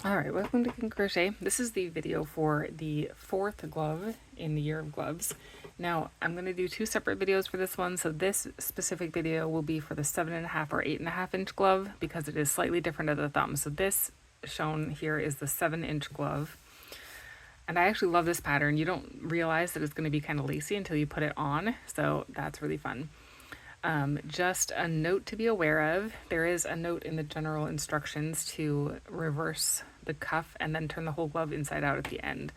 Alright, welcome to King Crochet. This is the video for the 4th glove in the year of gloves. Now, I'm going to do 2 separate videos for this one, so this specific video will be for the 7.5 or 8.5 inch glove because it is slightly different at the thumb. So this shown here is the 7-inch glove. And I actually love this pattern. You don't realize that it's going to be kind of lacy until you put it on, so that's really fun. Just a note to be aware of, there is a note in the general instructions to reverse the cuff and then turn the whole glove inside out at the end,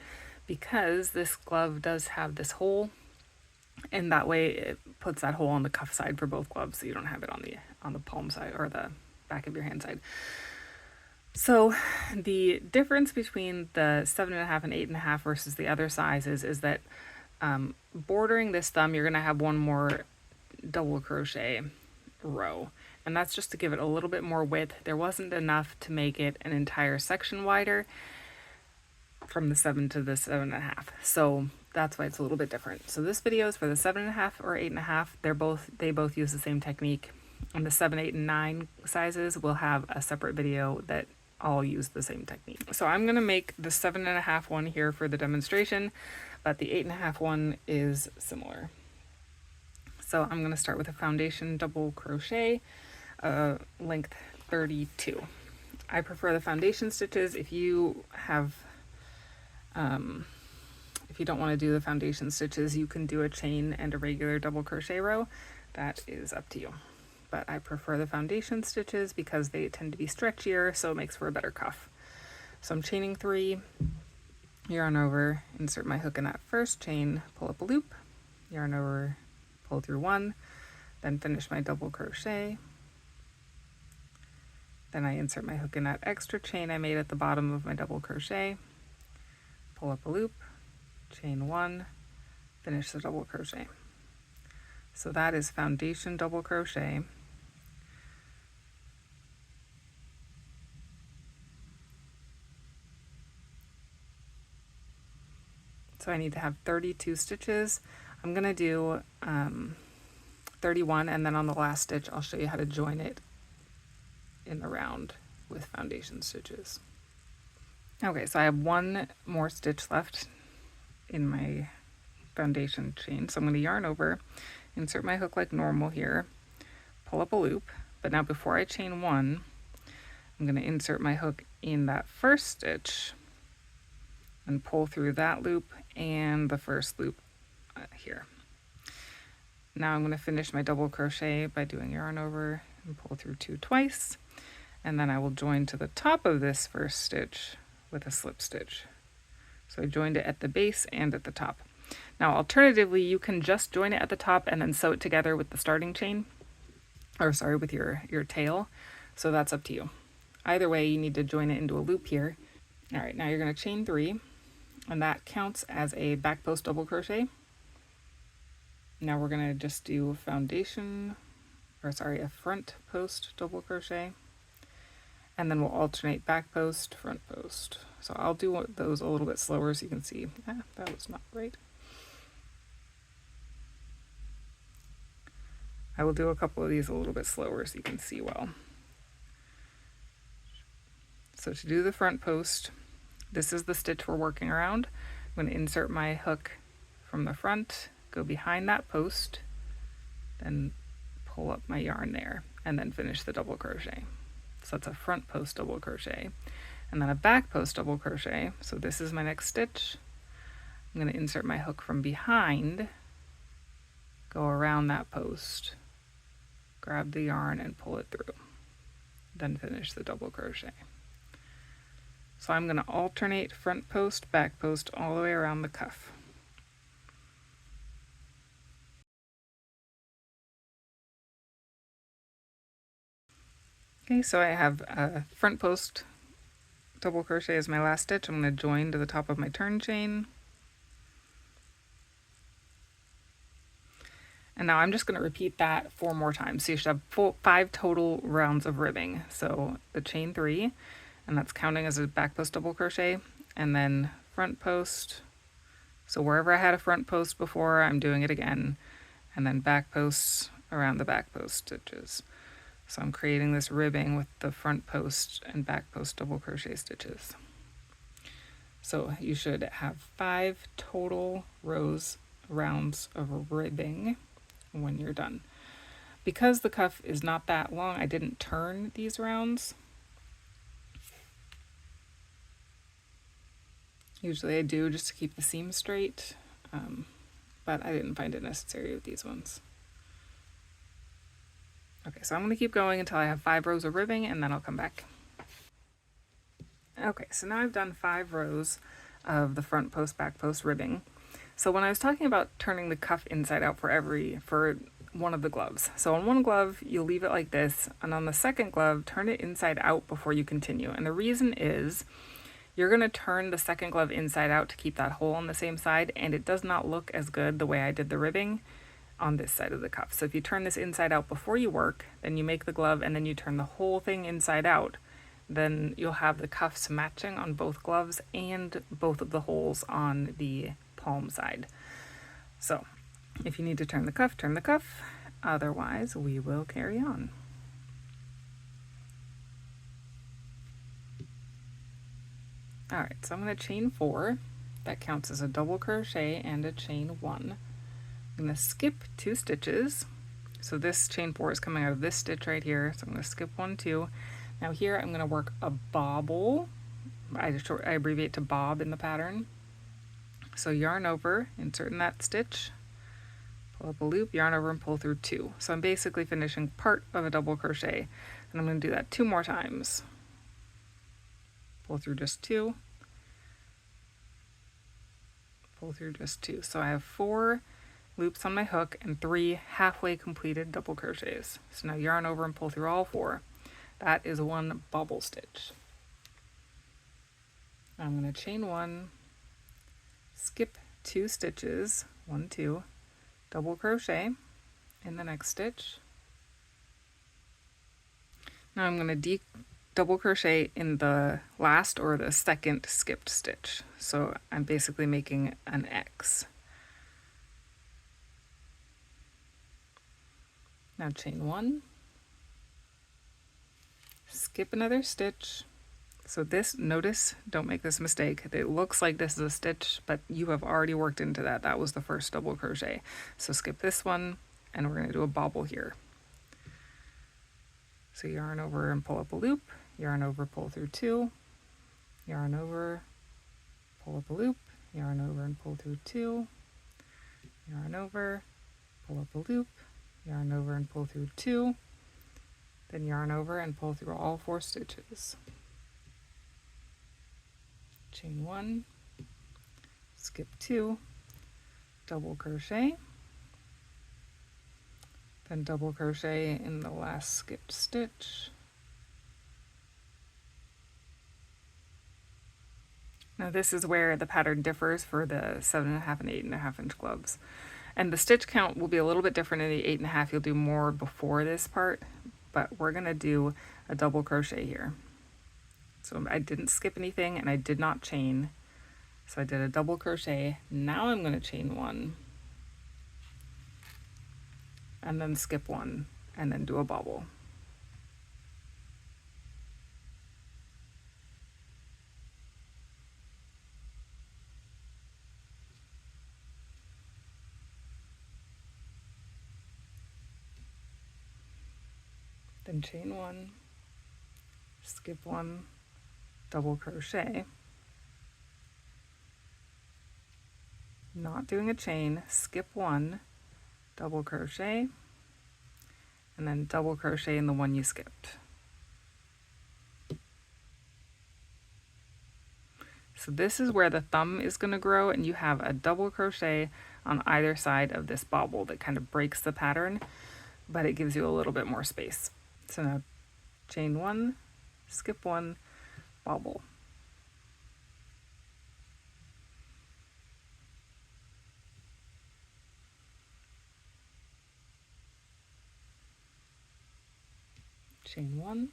because this glove does have this hole, and that way it puts that hole on the cuff side for both gloves, so you don't have it on the palm side or the back of your hand side. So the difference between the 7.5 and 8.5 versus the other sizes is that bordering this thumb, you're going to have one more double crochet row, and that's just to give it a little bit more width. There wasn't enough to make it an entire section wider from the 7 to the 7.5, so that's why it's a little bit different. So this video is for the 7.5 or 8.5. They both use the same technique, and the 7, 8, and 9 sizes will have a separate video that all use the same technique. So I'm going to make the 7.5 one here for the demonstration, but the 8.5 one is similar. So I'm going to start with a foundation double crochet, length 32. I prefer the foundation stitches. If you have, if you don't want to do the foundation stitches, you can do a chain and a regular double crochet row. That is up to you. But I prefer the foundation stitches because they tend to be stretchier, so it makes for a better cuff. So I'm chaining 3, yarn over, insert my hook in that first chain, pull up a loop, yarn over, pull through 1, then finish my double crochet. Then I insert my hook in that extra chain I made at the bottom of my double crochet, pull up a loop, chain 1, finish the double crochet. So that is foundation double crochet. So I need to have 32 stitches. I'm going to do 31, and then on the last stitch I'll show you how to join it in the round with foundation stitches. Okay, so I have 1 more stitch left in my foundation chain, so I'm going to yarn over, insert my hook like normal here, pull up a loop, but now before I chain 1, I'm going to insert my hook in that first stitch and pull through that loop and the first loop here. Now I'm going to finish my double crochet by doing yarn over and pull through 2 twice, and then I will join to the top of this first stitch with a slip stitch. So I joined it at the base and at the top. Now alternatively, you can just join it at the top and then sew it together with the starting chain, or sorry, with your tail. So that's up to you. Either way, you need to join it into a loop here. All right, now you're going to chain 3, and that counts as a back post double crochet. Now we're going to just do a front post double crochet, and then we'll alternate back post, front post. So I'll do those a little bit slower so you can see. That was not right. I will do a couple of these a little bit slower so you can see well. So to do the front post, this is the stitch we're working around. I'm going to insert my hook from the front, go behind that post, then pull up my yarn there, and then finish the double crochet. So that's a front post double crochet, and then a back post double crochet. So this is my next stitch. I'm going to insert my hook from behind, go around that post, grab the yarn and pull it through, then finish the double crochet. So I'm going to alternate front post, back post all the way around the cuff. Okay, so I have a front post double crochet as my last stitch. I'm going to join to the top of my turn chain. And now I'm just going to repeat that 4 more times. So you should have 5 total rounds of ribbing. So the chain 3, and that's counting as a back post double crochet, and then front post. So wherever I had a front post before, I'm doing it again, and then back posts around the back post stitches. So I'm creating this ribbing with the front post and back post double crochet stitches. So you should have 5 total rounds of ribbing when you're done. Because the cuff is not that long, I didn't turn these rounds. Usually I do just to keep the seam straight, but I didn't find it necessary with these ones. Okay, so I'm going to keep going until I have 5 rows of ribbing, and then I'll come back. Okay, so now I've done 5 rows of the front post, back post ribbing. So when I was talking about turning the cuff inside out for one of the gloves. So on one glove, you'll leave it like this, and on the second glove, turn it inside out before you continue. And the reason is you're going to turn the second glove inside out to keep that hole on the same side, and it does not look as good the way I did the ribbing on this side of the cuff. So if you turn this inside out before you work, then you make the glove and then you turn the whole thing inside out, then you'll have the cuffs matching on both gloves and both of the holes on the palm side. So if you need to turn the cuff, turn the cuff. Otherwise, we will carry on. All right, so I'm going to chain 4. That counts as a double crochet and a chain 1. I'm going to skip 2 stitches. So this chain 4 is coming out of this stitch right here. So I'm going to skip 1, 2. Now here I'm going to work a bobble. I abbreviate to bob in the pattern. So yarn over, insert in that stitch, pull up a loop, yarn over and pull through 2. So I'm basically finishing part of a double crochet. And I'm going to do that 2 more times. Pull through just 2. Pull through just 2. So I have 4 loops on my hook and 3 halfway completed double crochets. So now yarn over and pull through all 4. That is 1 bobble stitch. I'm going to chain 1, skip 2 stitches, 1, 2, double crochet in the next stitch. Now I'm going to double crochet in the last or the second skipped stitch. So I'm basically making an X. Now chain 1, skip another stitch. So this, notice, don't make this mistake. It looks like this is a stitch, but you have already worked into that. That was the first double crochet. So skip this one, and we're going to do a bobble here. So yarn over and pull up a loop, yarn over, pull through 2, yarn over, pull up a loop, yarn over and pull through 2, yarn over, pull up a loop, yarn over and pull through 2, then yarn over and pull through all 4 stitches. Chain 1, skip 2, double crochet, then double crochet in the last skipped stitch. Now this is where the pattern differs for the 7.5 and 8.5 inch gloves. And the stitch count will be a little bit different in the 8.5. You'll do more before this part, but we're gonna do a double crochet here. So I didn't skip anything and I did not chain. So I did a double crochet. Now I'm gonna chain 1 and then skip 1 and then do a bobble. Then chain 1, skip 1, double crochet, not doing a chain, skip 1, double crochet, and then double crochet in the one you skipped. So this is where the thumb is going to grow, and you have a double crochet on either side of this bobble that kind of breaks the pattern, but it gives you a little bit more space. So now chain 1, skip 1, bobble. Chain 1,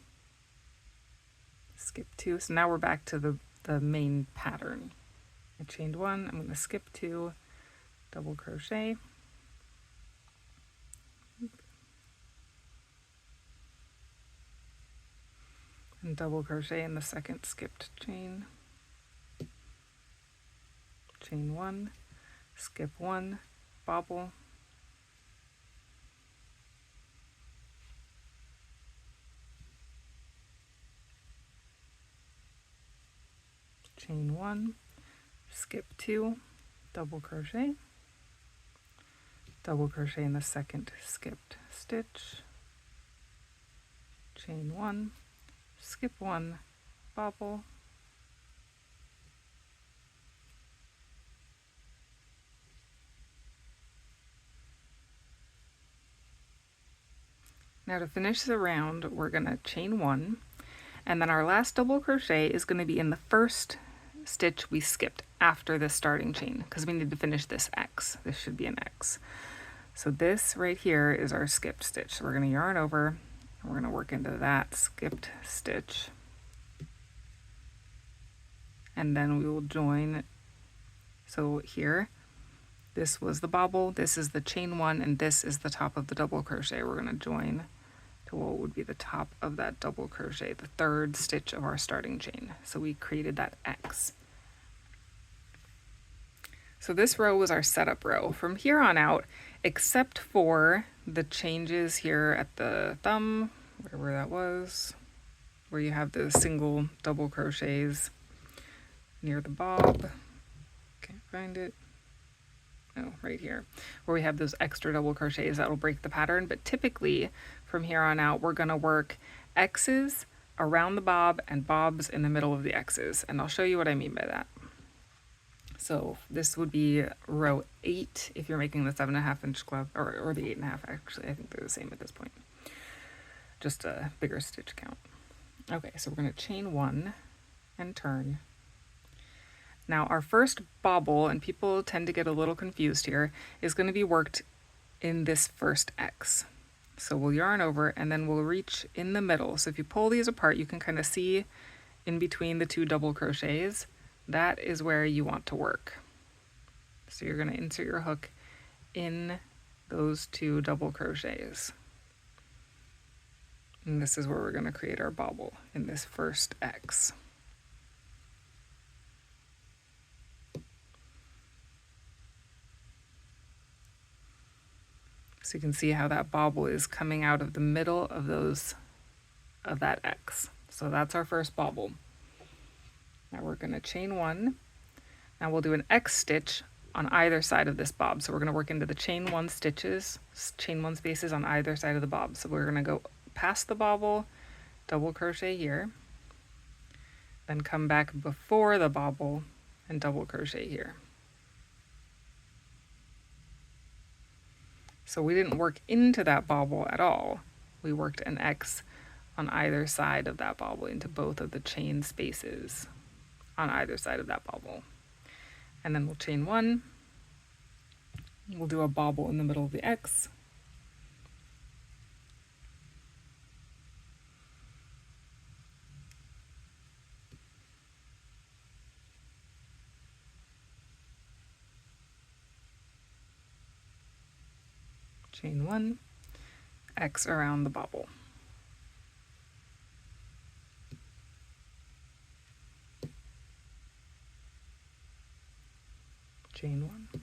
skip 2. So now we're back to the main pattern. I chained 1, I'm going to skip 2, double crochet, and double crochet in the second skipped chain, chain 1, skip 1, bobble, chain 1, skip 2, double crochet in the second skipped stitch, chain 1, skip 1, bobble, now to finish the round we're going to chain 1, and then our last double crochet is going to be in the first stitch we skipped after the starting chain, because we need to finish this X. This should be an X. So this right here is our skipped stitch. So we're going to yarn over and we're going to work into that skipped stitch. And then we will join. So here, this was the bobble, this is the chain 1, and this is the top of the double crochet. We're going to join to what would be the top of that double crochet, the third stitch of our starting chain. So we created that X. So this row was our setup row. From here on out, except for the changes here at the thumb, wherever that was, where you have the single double crochets near the bob, can't find it. Oh, right here, where we have those extra double crochets that will break the pattern. But typically from here on out, we're going to work X's around the bob and bobs in the middle of the X's. And I'll show you what I mean by that. So this would be row 8 if you're making the 7.5 inch glove, or the 8.5 actually. I think they're the same at this point. Just a bigger stitch count. Okay, so we're going to chain 1 and turn. Now our first bobble, and people tend to get a little confused here, is going to be worked in this first X. So we'll yarn over and then we'll reach in the middle. So if you pull these apart, you can kind of see in between the 2 double crochets, that is where you want to work. So you're going to insert your hook in those 2 double crochets. And this is where we're going to create our bobble, in this first X. So you can see how that bobble is coming out of the middle of that X. So that's our first bobble. Now we're going to chain 1. Now we'll do an X stitch on either side of this bob. So we're going to work into the chain 1 stitches, chain 1 spaces on either side of the bob. So we're going to go past the bobble, double crochet here, then come back before the bobble and double crochet here. So we didn't work into that bobble at all. We worked an X on either side of that bobble into both of the chain spaces on either side of that bobble. And then we'll chain 1. We'll do a bobble in the middle of the X. Chain 1, X around the bobble. Chain 1,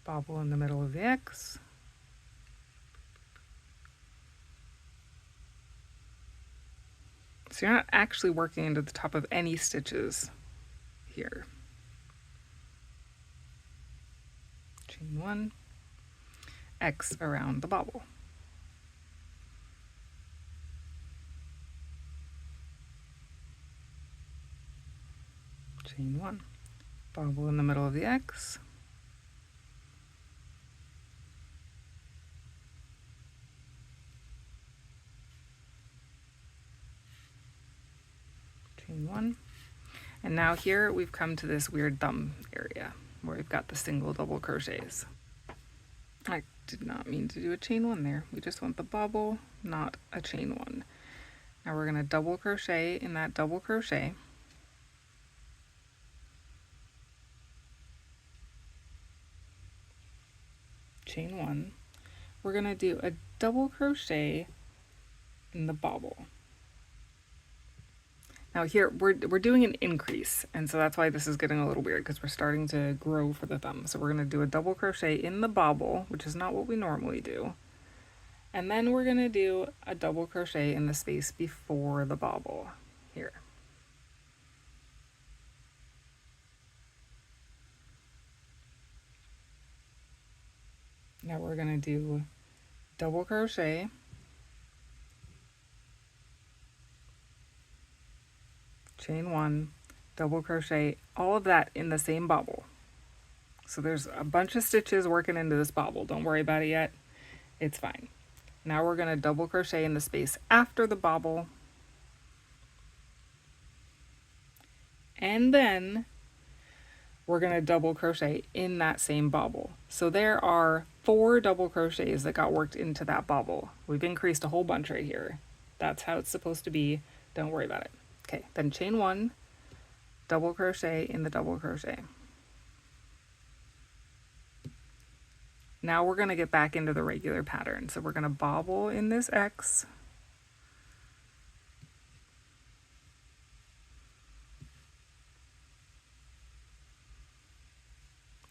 bobble in the middle of the X. So you're not actually working into the top of any stitches here. Chain 1, X around the bobble. Chain 1, bobble in the middle of the X. Chain 1. And now here we've come to this weird thumb area where we've got the single double crochets. I did not mean to do a chain 1 there. We just want the bobble, not a chain 1. Now we're going to double crochet in that double crochet. Chain 1. We're going to do a double crochet in the bobble. Now here we're doing an increase, and so that's why this is getting a little weird, because we're starting to grow for the thumb. So we're going to do a double crochet in the bobble, which is not what we normally do. And then we're going to do a double crochet in the space before the bobble here. Now we're going to do double crochet, chain one, double crochet, all of that in the same bobble. So there's a bunch of stitches working into this bobble. Don't worry about it yet. It's fine. Now we're going to double crochet in the space after the bobble. And then we're going to double crochet in that same bobble. So there are 4 double crochets that got worked into that bobble. We've increased a whole bunch right here. That's how it's supposed to be. Don't worry about it. Okay, then chain 1, double crochet in the double crochet. Now we're going to get back into the regular pattern. So we're going to bobble in this X,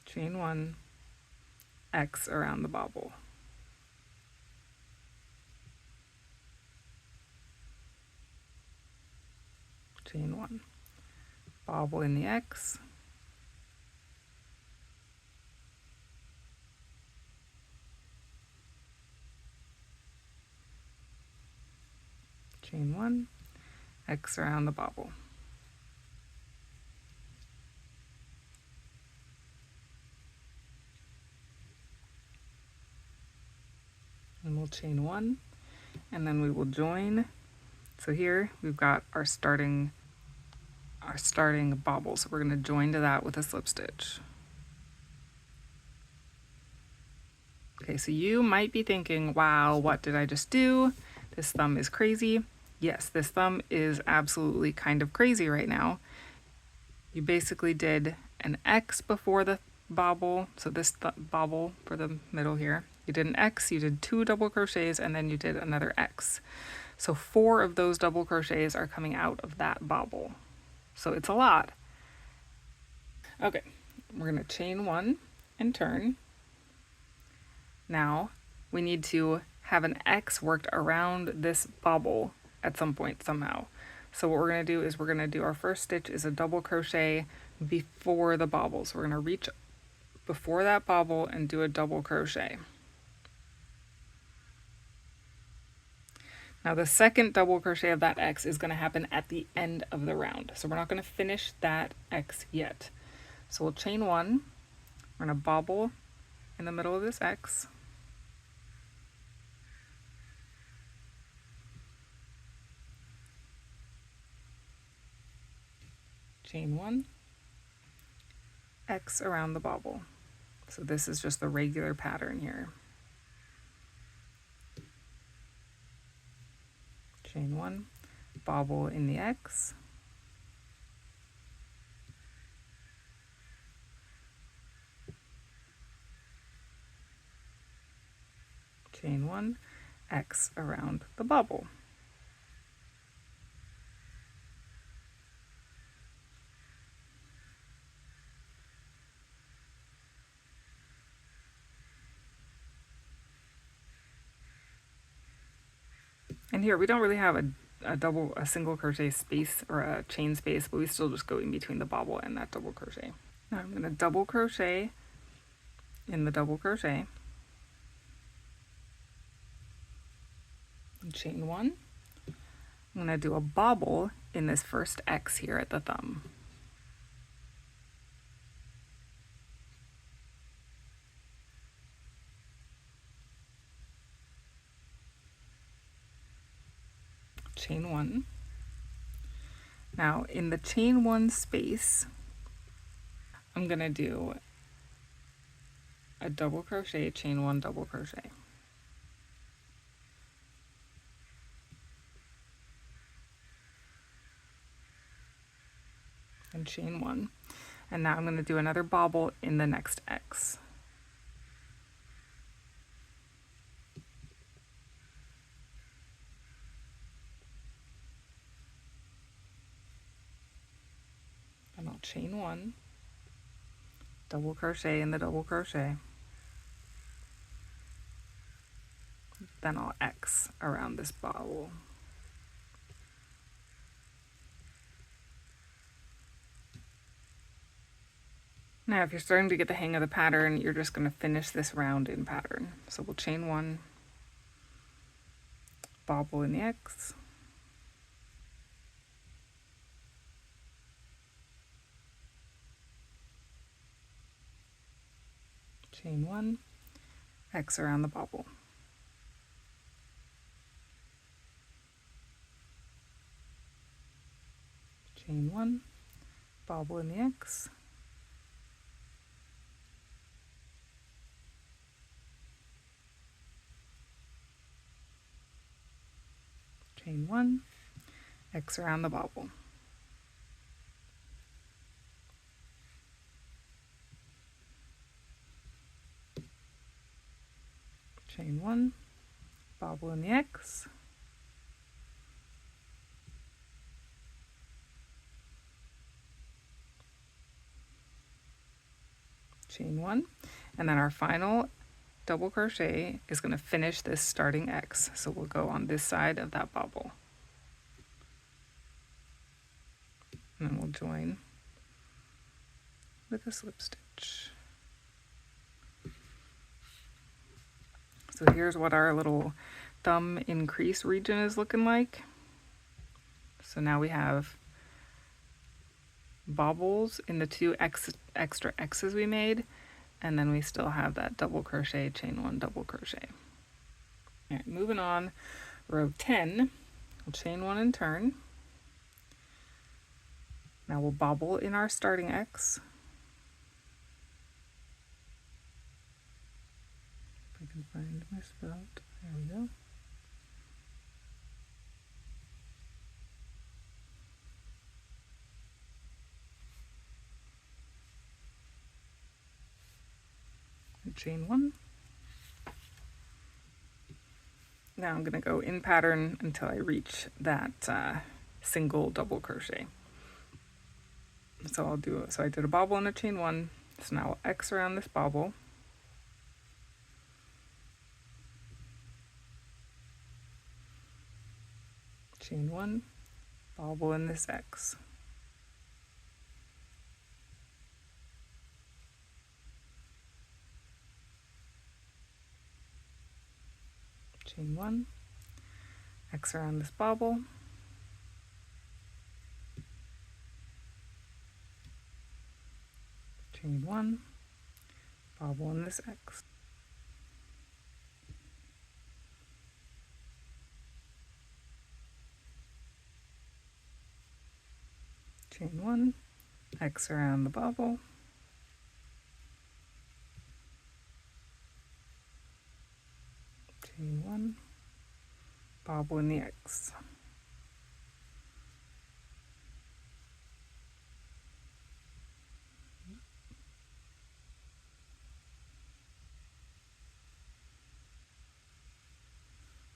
chain 1, X around the bobble. Chain 1, bobble in the X, chain 1, X around the bobble. And we'll chain 1, and then we will join. So here we've got our starting bobble. So we're going to join to that with a slip stitch. Okay, so you might be thinking, wow, what did I just do? This thumb is crazy. Yes, this thumb is absolutely kind of crazy right now. You basically did an X before the bobble, so this bobble for the middle here. You did an X, you did 2 double crochets, and then you did another X. So 4 of those double crochets are coming out of that bobble. So it's a lot. Okay, we're going to chain 1 and turn. Now we need to have an X worked around this bobble at some point somehow. So what we're going to do is we're going to do our first stitch is a double crochet before the bobble. So we're going to reach before that bobble and do a double crochet. Now the second double crochet of that X is going to happen at the end of the round. So we're not going to finish that X yet. So we'll chain 1, we're going to bobble in the middle of this X, chain 1, X around the bobble. So this is just the regular pattern here. Chain 1, bobble in the X, chain 1, X around the bobble. And here we don't really have a single crochet space or a chain space, but we still just go in between the bobble and that double crochet. Now I'm going to double crochet in the double crochet and chain 1. I'm going to do a bobble in this first X here at the thumb. Chain 1. Now in the chain 1 space, I'm going to do a double crochet, chain 1, double crochet. And chain 1. And now I'm going to do another bobble in the next X. chain 1, double crochet in the double crochet, then I'll X around this bobble. Now if you're starting to get the hang of the pattern, you're just going to finish this round in pattern. So we'll chain 1, bobble in the X, chain 1, X around the bobble, chain 1, bobble in the X, chain 1, X around the bobble, chain 1, bobble in the X, chain 1, and then our final double crochet is going to finish this starting X. So we'll go on this side of that bobble. And then we'll join with a slip stitch. So here's what our little thumb increase region is looking like. So now we have bobbles in the two extra X's we made, and then we still have that double crochet, chain 1, double crochet. All right, moving on, row 10, we'll chain 1 and turn. Now we'll bobble in our starting X. If I can find my spout, there we go. And chain 1. Now I'm going to go in pattern until I reach that single double crochet. So I did a bobble and a chain 1. So now I'll X around this bobble. Chain 1, bobble in this X. Chain 1, X around this bobble. Chain 1, bobble in this X. Chain 1, X around the bobble. Chain 1, bobble in the X.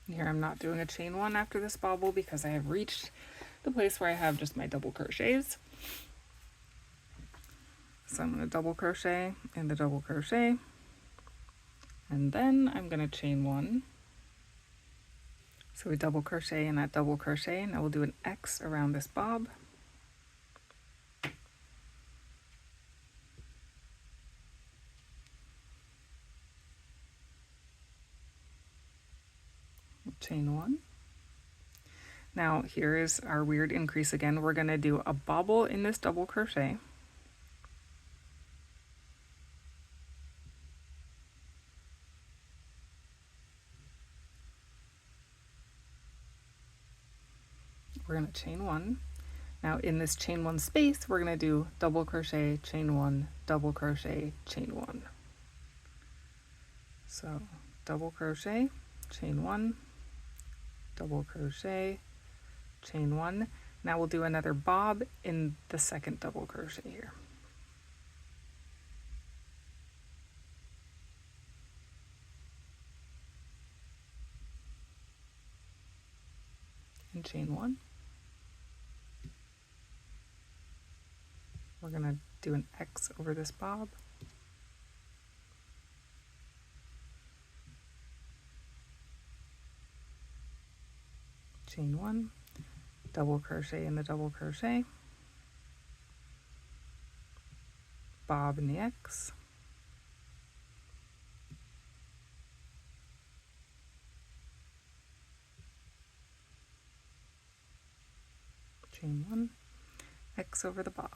Here I'm not doing a chain 1 after this bobble because I have reached the place where I have just my double crochets. So I'm going to double crochet in the double crochet, and then I'm going to chain 1. So we double crochet in that double crochet. Now we'll do an X around this bob. Chain 1. Now here is our weird increase again. We're going to do a bobble in this double crochet. We're going to chain 1. Now in this chain 1 space, we're going to do double crochet, chain 1, double crochet, chain 1. So double crochet, chain 1, double crochet, chain 1. Now we'll do another bob in the second double crochet here. And chain 1. we're going to do an X over this bob. Chain 1, double crochet in the double crochet, bob in the X, chain 1, X over the bob.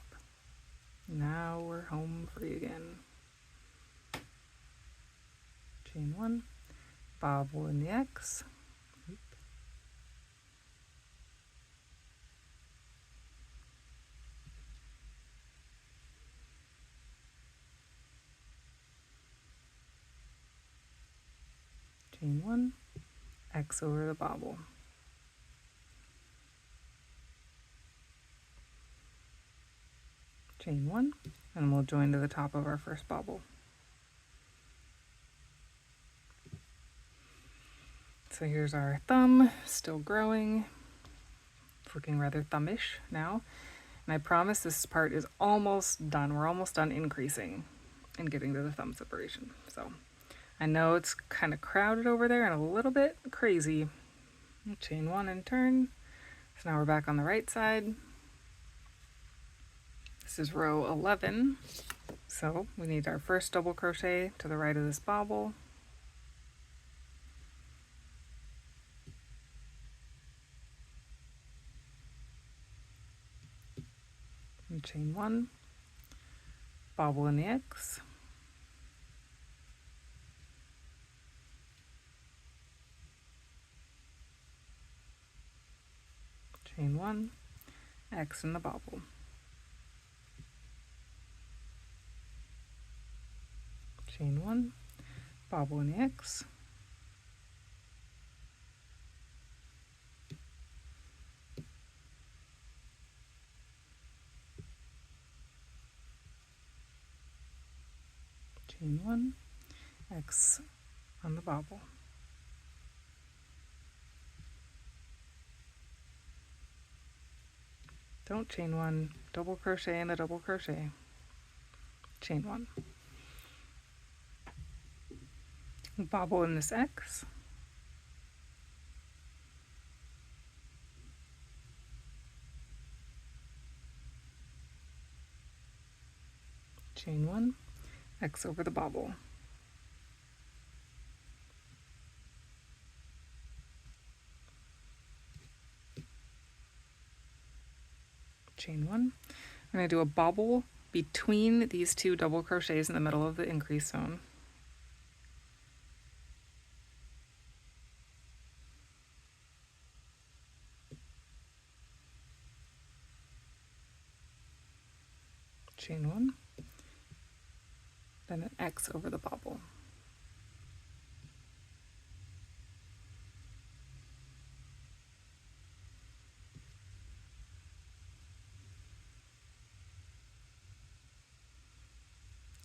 Now we're home free again. Chain 1, bob in the X, chain 1, X over the bobble. Chain 1, and we'll join to the top of our first bobble. So here's our thumb, still growing. It's looking rather thumbish now. And I promise this part is almost done. We're almost done increasing and getting to the thumb separation. So I know it's kind of crowded over there and a little bit crazy. Chain 1 and turn. So now we're back on the right side. This is row 11. So we need our first double crochet to the right of this bobble. And chain 1, bobble in the X, chain 1, X in the bobble, chain 1, bobble in the X, chain 1, X on the bobble, don't chain 1, double crochet in the double crochet, chain 1, bobble in this X, chain 1, X over the bobble, chain 1. I'm going to do a bobble between these two double crochets in the middle of the increase zone. Chain 1, then an X over the bobble.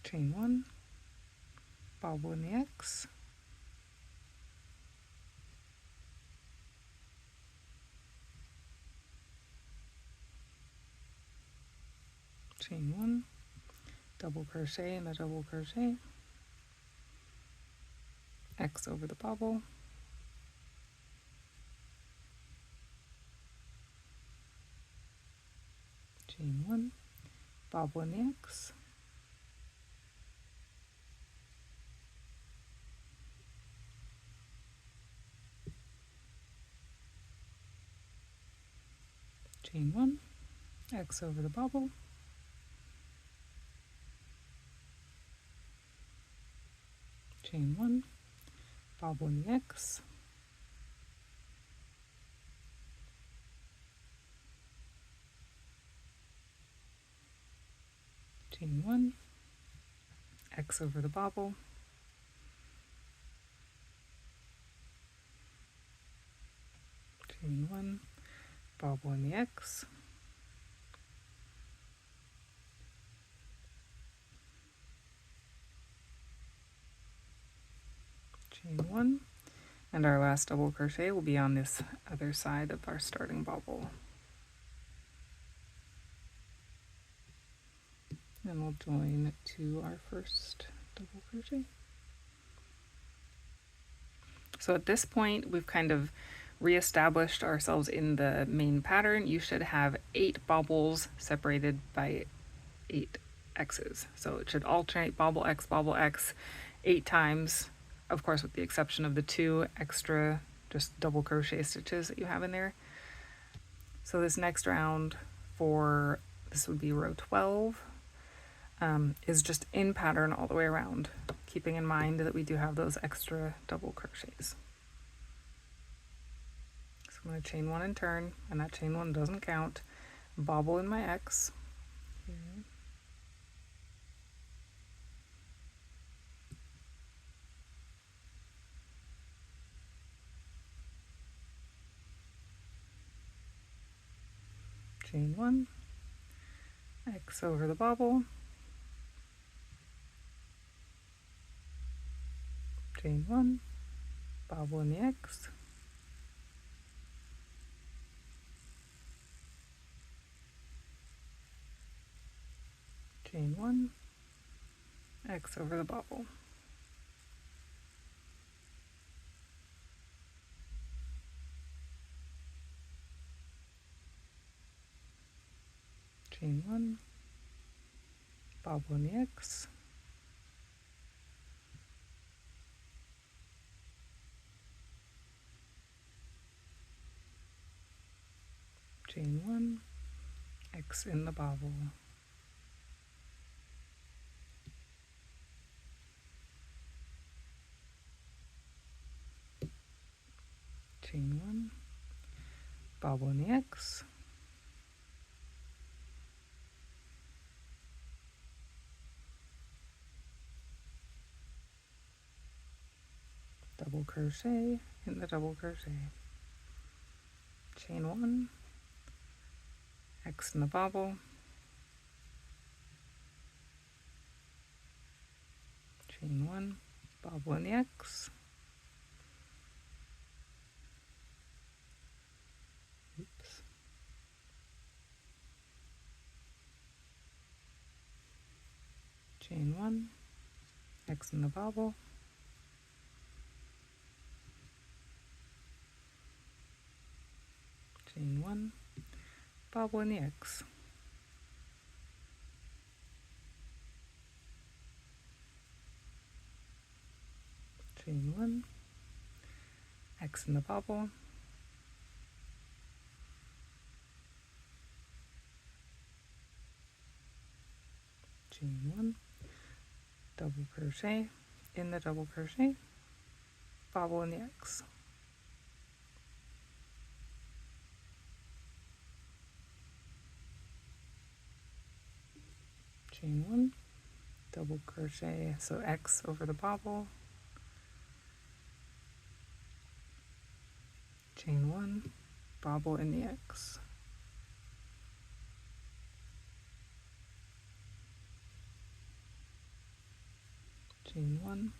Chain 1, bobble in the X, chain 1, double crochet in the double crochet, X over the bobble, chain 1, bobble in the X, chain 1, X over the bobble, chain 1, bobble in the X, chain 1, X over the bobble, chain 1, bobble in the X, chain 1, and our last double crochet will be on this other side of our starting bobble. and we'll join to our first double crochet. So at this point, we've kind of reestablished ourselves in the main pattern. You should have 8 bobbles separated by 8 X's. So it should alternate bobble X 8 times, of course, with the exception of the 2 extra just double crochet stitches that you have in there. So this next round this would be row 12, is just in pattern all the way around, keeping in mind that we do have those extra double crochets. So I'm going to chain 1 and turn, and that chain 1 doesn't count. Bobble in my X. Here. Chain 1, X over the bobble, chain 1, bobble in the X, chain 1, X over the bobble, chain 1, bobble in the X, chain 1, X in the bobble, chain 1, bobble in the X, double crochet in the double crochet, chain 1, X in the bobble, chain 1, bobble in the X, oops, chain 1, X in the bobble, chain 1, bobble in the X, chain 1, X in the bobble, chain 1, double crochet in the double crochet, bobble in the X, chain 1, double crochet, so X over the bobble, chain 1, bobble in the X, chain 1,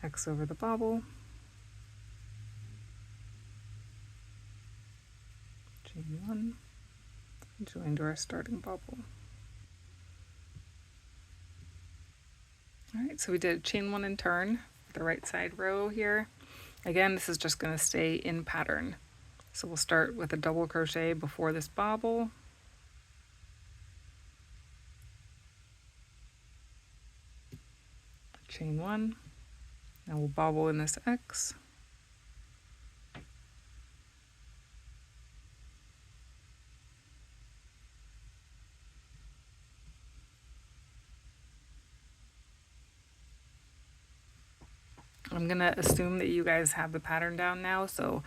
X over the bobble, chain 1, join to our starting bobble. Alright, so we did chain 1 and turn for the right side row here. Again, this is just going to stay in pattern. So we'll start with a double crochet before this bobble. Chain 1, and we'll bobble in this X. I'm going to assume that you guys have the pattern down now, so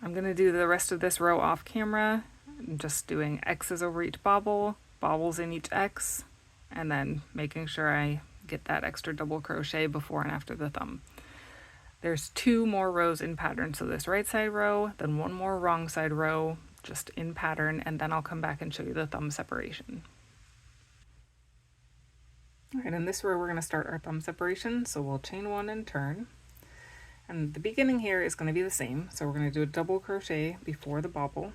I'm going to do the rest of this row off camera. I'm just doing X's over each bobble, bobbles in each X, and then making sure I get that extra double crochet before and after the thumb. There's 2 more rows in pattern, so this right side row, then 1 more wrong side row, just in pattern, and then I'll come back and show you the thumb separation. Alright, in this row we're going to start our thumb separation, so we'll chain 1 and turn. And the beginning here is going to be the same, so we're going to do a double crochet before the bobble.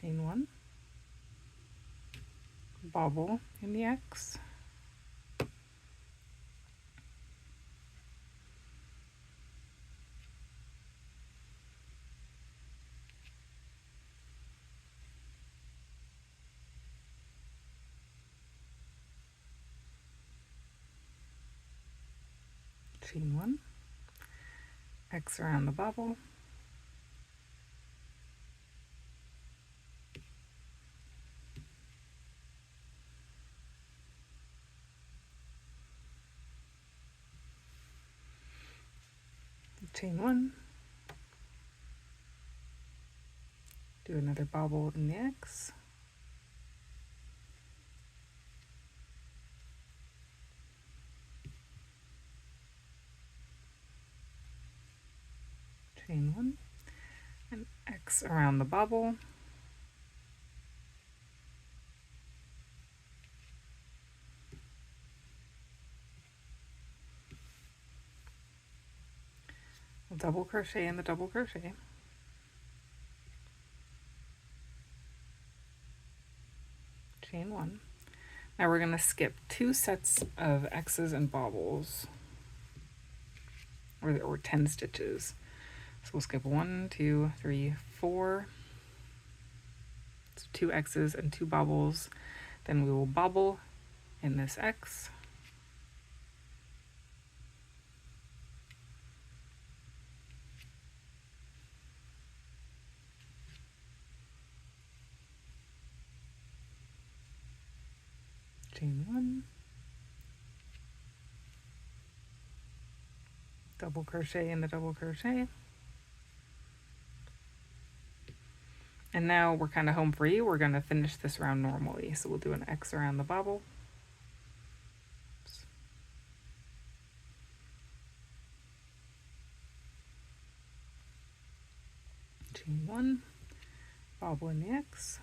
chain 1, bobble in the X, chain 1, X around the bobble, chain 1, do another bobble in the X, chain 1, and X around the bobble, double crochet in the double crochet, chain 1. Now we're going to skip 2 sets of X's and bobbles, or 10 stitches. So we'll skip 1, 2, 3, 4. So 2 X's and 2 bobbles. Then we will bobble in this X. Chain 1, double crochet in the double crochet, and now we're kind of home free. We're going to finish this round normally, so we'll do an X around the bobble, chain 1, bobble in the X,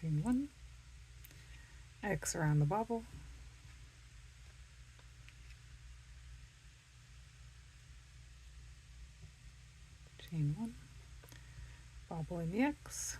chain 1, X around the bobble, chain 1, bobble in the X,